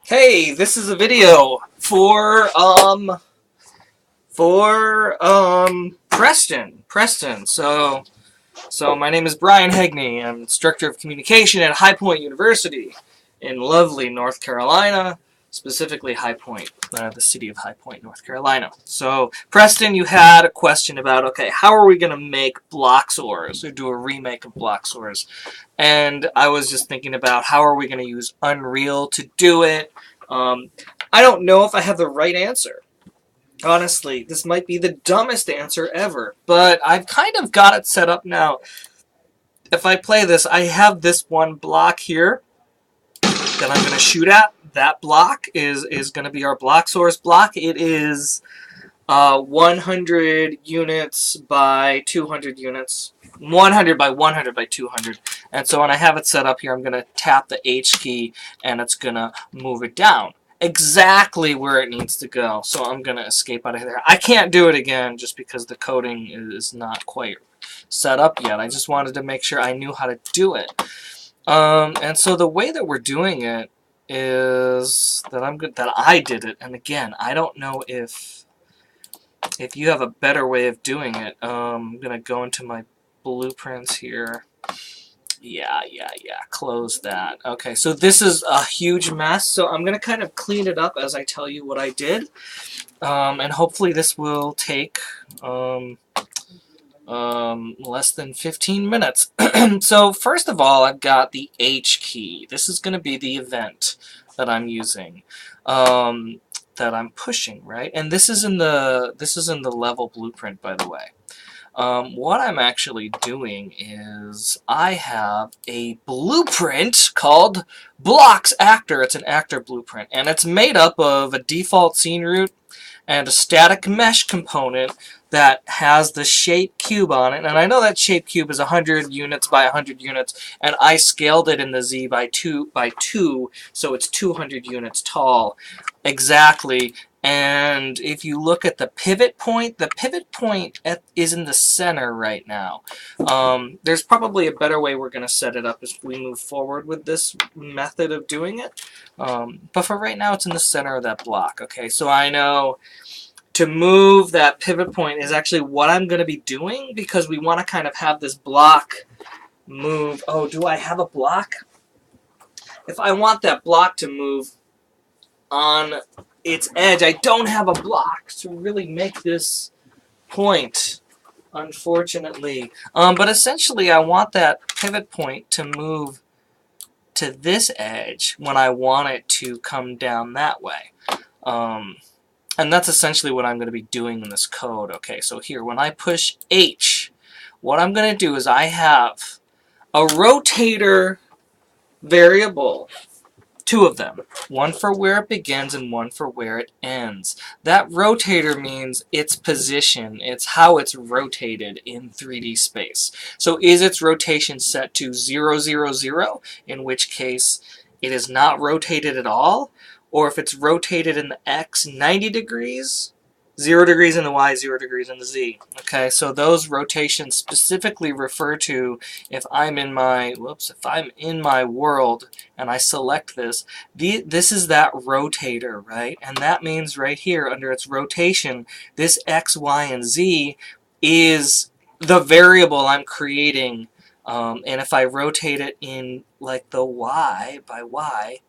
Hey, this is a video for Preston. So my name is Brian Hegney. I'm instructor of communication at High Point University in lovely North Carolina, specifically High Point, the city of High Point, North Carolina. So Preston, you had a question about, okay, how are we going to make Bloxorz or do a remake of Bloxorz? And I was just thinking about how are we going to use Unreal to do it. I don't know if I have the right answer. Honestly, this might be the dumbest answer ever, but I've kind of got it set up now. If I play this, I have this one block here that I'm going to shoot at. That block is going to be our Bloxorz block. It is 100 units by 200 units. 100 by 100 by 200. And so when I have it set up here, I'm going to tap the H key and it's going to move it down exactly where it needs to go. So I'm going to escape out of there. I can't do it again just because the coding is not quite set up yet. I just wanted to make sure I knew how to do it. And so the way that we're doing it is that I did it. And again, I don't know if you have a better way of doing it. I'm going to go into my blueprints here. Yeah, close that. Okay, so this is a huge mess, so I'm going to kind of clean it up as I tell you what I did. And hopefully this will take less than 15 minutes. So first of all, I've got the H key. This is going to be the event that I'm using. That I'm pushing, right? And this is in the level blueprint, by the way. What I'm actually doing is I have a blueprint called Bloxorz Actor. It's an actor blueprint, and it's made up of a default scene root and a static mesh component that has the shape cube on it. And I know that shape cube is 100 units by 100 units, and I scaled it in the Z by 2, so it's 200 units tall. Exactly. And if you look at the pivot point is in the center right now. There's probably a better way we're going to set it up as we move forward with this method of doing it. But for right now, it's in the center of that block. Okay, so I know to move that pivot point is actually what I'm going to be doing because we want to kind of have this block move. Oh, do I have a block? If I want that block to move on its edge, I don't have a block to really make this point, unfortunately. But essentially, I want that pivot point to move to this edge when I want it to come down that way. And that's essentially what I'm going to be doing in this code. Okay, so here, when I push H, what I'm going to do is I have a rotator variable. Two of them, one for where it begins and one for where it ends. That rotator means its position, it's how it's rotated in 3D space. So is its rotation set to 0, 0, 0, in which case it is not rotated at all, or if it's rotated in the X 90 degrees, 0 degrees in the Y, 0 degrees in the Z. Okay, so those rotations specifically refer to if I'm in my world and I select this, this is that rotator, right? And that means right here under its rotation, this X, Y, and Z is the variable I'm creating. And if I rotate it in like the Y by Y,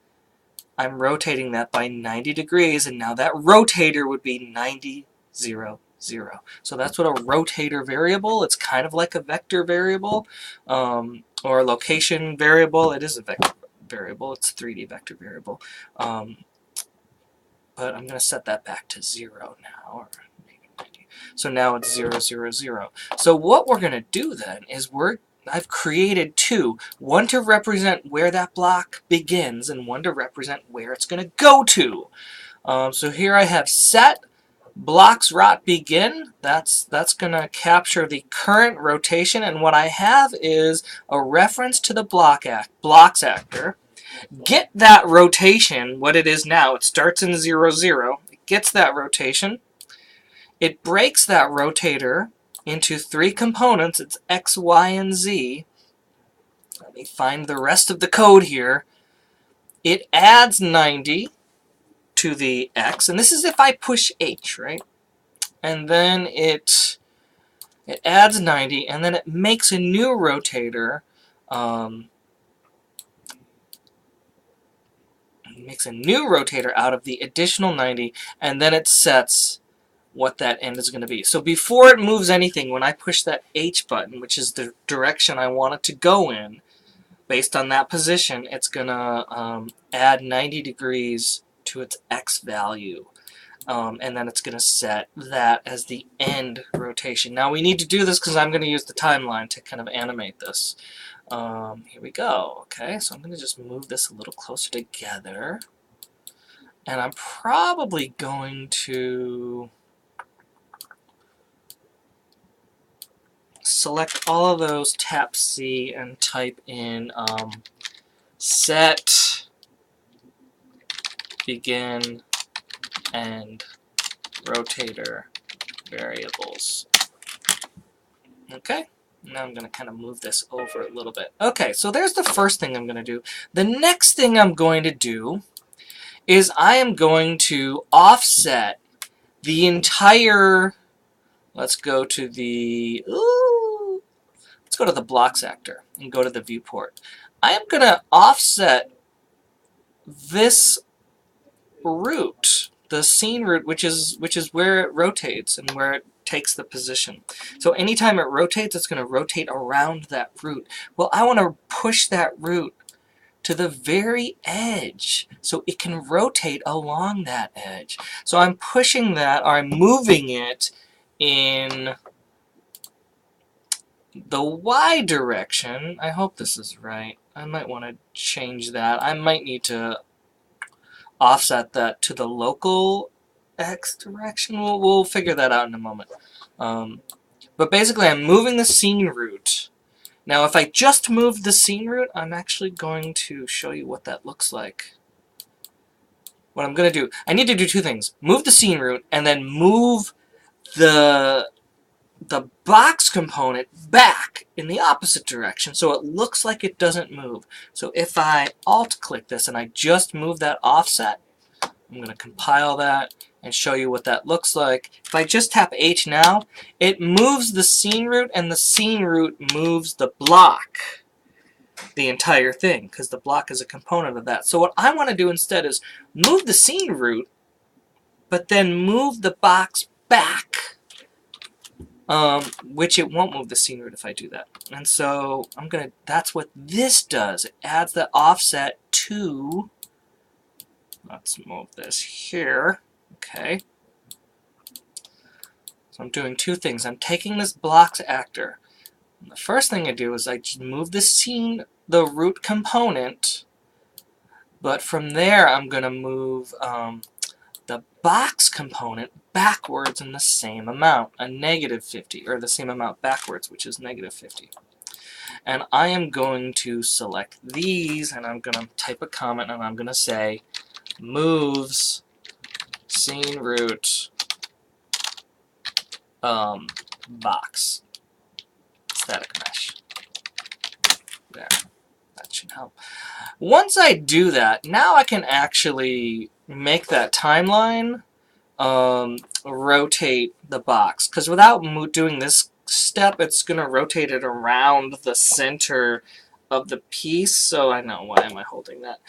I'm rotating that by 90 degrees, and now that rotator would be 90, 0, 0. So that's what a rotator variable, it's kind of like a vector variable, or a location variable. It is a vector variable, it's a 3D vector variable. But I'm going to set that back to 0 now, or maybe 90. So now it's 0, 0, 0. So what we're going to do then is I've created two, one to represent where that block begins and one to represent where it's going to go to. So here I have set Bloxorz begin. That's going to capture the current rotation, and what I have is a reference to the Bloxorz actor. Get that rotation, what it is now. It starts in 0, 0. It gets that rotation. It breaks that rotator into 3 components. It's X, Y, and Z. Let me find the rest of the code here. It adds 90 to the X, and this is if I push H, right? And then it adds 90, and then it makes a new rotator. Makes a new rotator out of the additional 90, and then it sets what that end is going to be. So before it moves anything, when I push that H button, which is the direction I want it to go in, based on that position, it's going to add 90 degrees to its X value. And then it's going to set that as the end rotation. Now we need to do this because I'm going to use the timeline to kind of animate this. Here we go. Okay, so I'm going to just move this a little closer together. And I'm probably going to select all of those, tap C, and type in set begin and rotator variables. Okay, now I'm going to kind of move this over a little bit. Okay, so there's the first thing I'm going to do. The next thing I'm going to do is I am going to offset the entire, let's go to the Bloxorz actor and go to the viewport. I am going to offset this root, the scene root, which is where it rotates and where it takes the position. So anytime it rotates, it's going to rotate around that root. Well, I want to push that root to the very edge so it can rotate along that edge. So I'm pushing that, or I'm moving it in the Y direction. I hope this is right. I might want to change that. I might need to offset that to the local X direction. We'll figure that out in a moment. But basically I'm moving the scene root. Now if I just move the scene root, I'm actually going to show you what that looks like. What I'm going to do, I need to do two things. Move the scene root and then move the box component back in the opposite direction so it looks like it doesn't move. So if I alt-click this and I just move that offset, I'm going to compile that and show you what that looks like. If I just tap H now, it moves the scene root, and the scene root moves the block, the entire thing, because the block is a component of that. So what I want to do instead is move the scene root, but then move the box back, which it won't move the scene root if I do that. And so that's what this does. It adds the offset to, let's move this here. Okay. So I'm doing two things. I'm taking this Bloxorz actor. And the first thing I do is I just move the root component, but from there I'm going to move the box component backwards in the same amount, a -50, or the same amount backwards, which is -50. And I am going to select these, and I'm going to type a comment, and I'm going to say moves scene root box static mesh. There, that should help. Once I do that, now I can actually make that timeline rotate the box, because without doing this step, it's going to rotate it around the center of the piece. So I know, why am I holding that?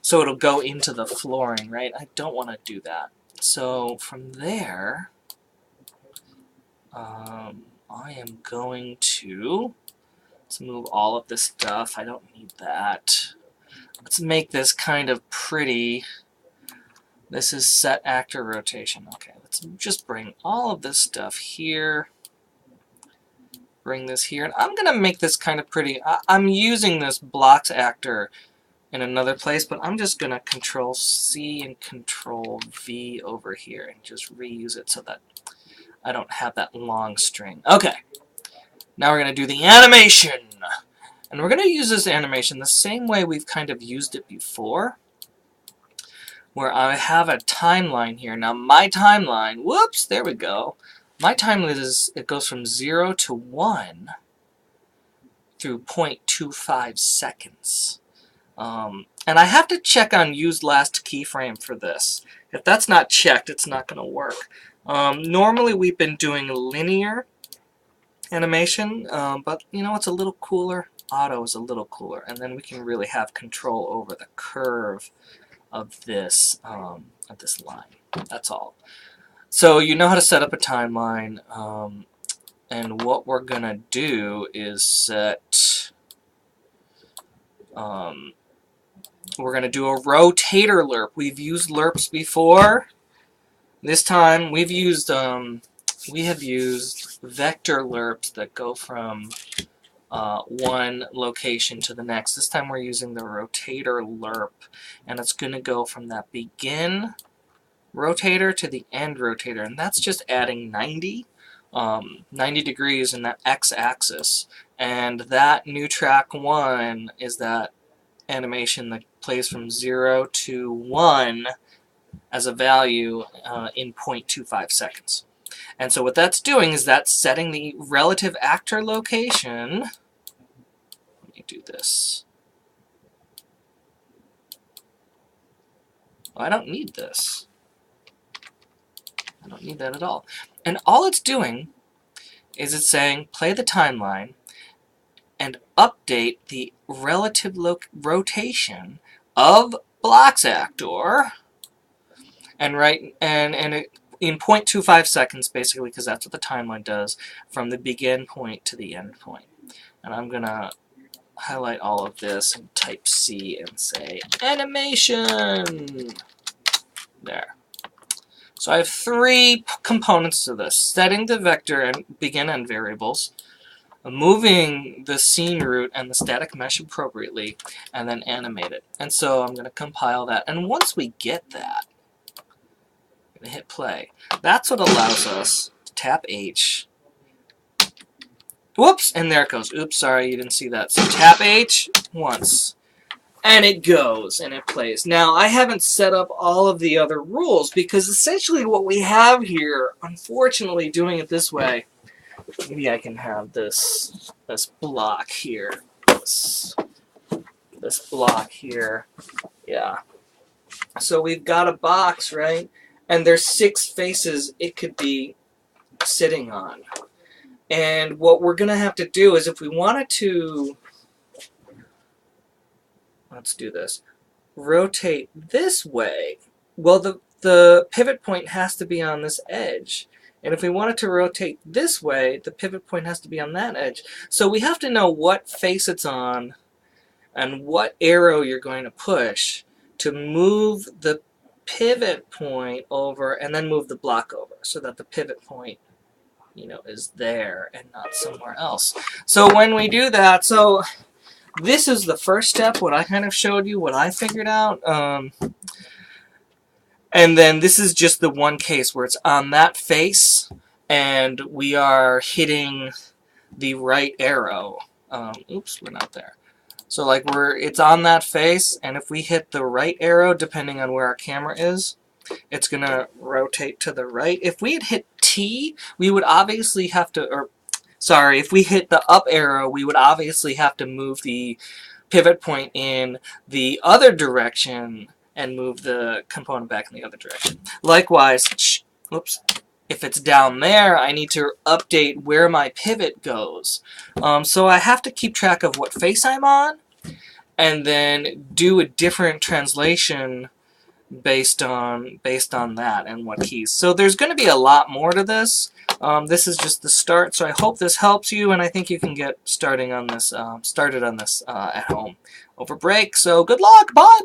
So it'll go into the flooring, right? I don't want to do that. So from there, I am going to, let's move all of this stuff. I don't need that. Let's make this kind of pretty. This is set actor rotation. Okay, let's just bring all of this stuff here. Bring this here. And I'm going to make this kind of pretty. I'm using this Bloxorz actor in another place, but I'm just going to Control C and Control V over here and just reuse it so that I don't have that long string. Okay, now we're going to do the animation. And we're going to use this animation the same way we've kind of used it before, where I have a timeline here. Now my timeline, whoops, there we go. My timeline it goes from 0 to 1 through 0.25 seconds. And And I have to check on use last keyframe for this. If that's not checked, it's not going to work. Normally we've been doing linear animation, but you know what's a little cooler? Auto is a little cooler, and then we can really have control over the curve of this line. That's all. So you know how to set up a timeline, and what we're gonna do is set. We're gonna do a rotator lerp. We've used lerps before. This time we've used we have used vector lerps that go from one location to the next. This time we're using the rotator lerp, and it's going to go from that begin rotator to the end rotator, and that's just adding 90 degrees in that x-axis. And that new track 1 is that animation that plays from 0 to 1 as a value in 0.25 seconds. And so what that's doing is that's setting the relative actor location. Let me do this. Oh, I don't need this. I don't need that at all. And all it's doing is it's saying play the timeline and update the relative rotation of Bloxorz and in 0.25 seconds, basically, because that's what the timeline does, from the begin point to the end point. And I'm going to highlight all of this and type C and say animation. There. So I have 3 components to this: setting the vector and begin end variables, moving the scene root and the static mesh appropriately, and then animate it. And so I'm going to compile that. And once we get that, I'm going to hit play. That's what allows us to tap H. Whoops, and there it goes. Oops, sorry, you didn't see that. So tap H once, and it goes, and it plays. Now, I haven't set up all of the other rules, because essentially what we have here, unfortunately, doing it this way, maybe I can have this block here, this block here, yeah. So we've got a box, right? And there's 6 faces it could be sitting on. And what we're going to have to do is, if we wanted to, let's do this, rotate this way, well, the pivot point has to be on this edge. And if we wanted to rotate this way, the pivot point has to be on that edge. So we have to know what face it's on and what arrow you're going to push to move the pivot point over, and then move the block over so that the pivot point, you know, is there and not somewhere else. So when we do that, so this is the first step, what I kind of showed you, what I figured out. And then this is just the one case where it's on that face and we are hitting the right arrow. Oops, we're not there. So like it's on that face, and if we hit the right arrow, depending on where our camera is, it's going to rotate to the right. If we had hit T, we would obviously have to, or sorry, if we hit the up arrow, we would obviously have to move the pivot point in the other direction and move the component back in the other direction. Likewise, oops, if it's down there, I need to update where my pivot goes. So I have to keep track of what face I'm on, and then do a different translation based on that and what keys. So there's going to be a lot more to this. This is just the start, so I hope this helps you, and I think you can get started on this at home over break. So good luck, bye!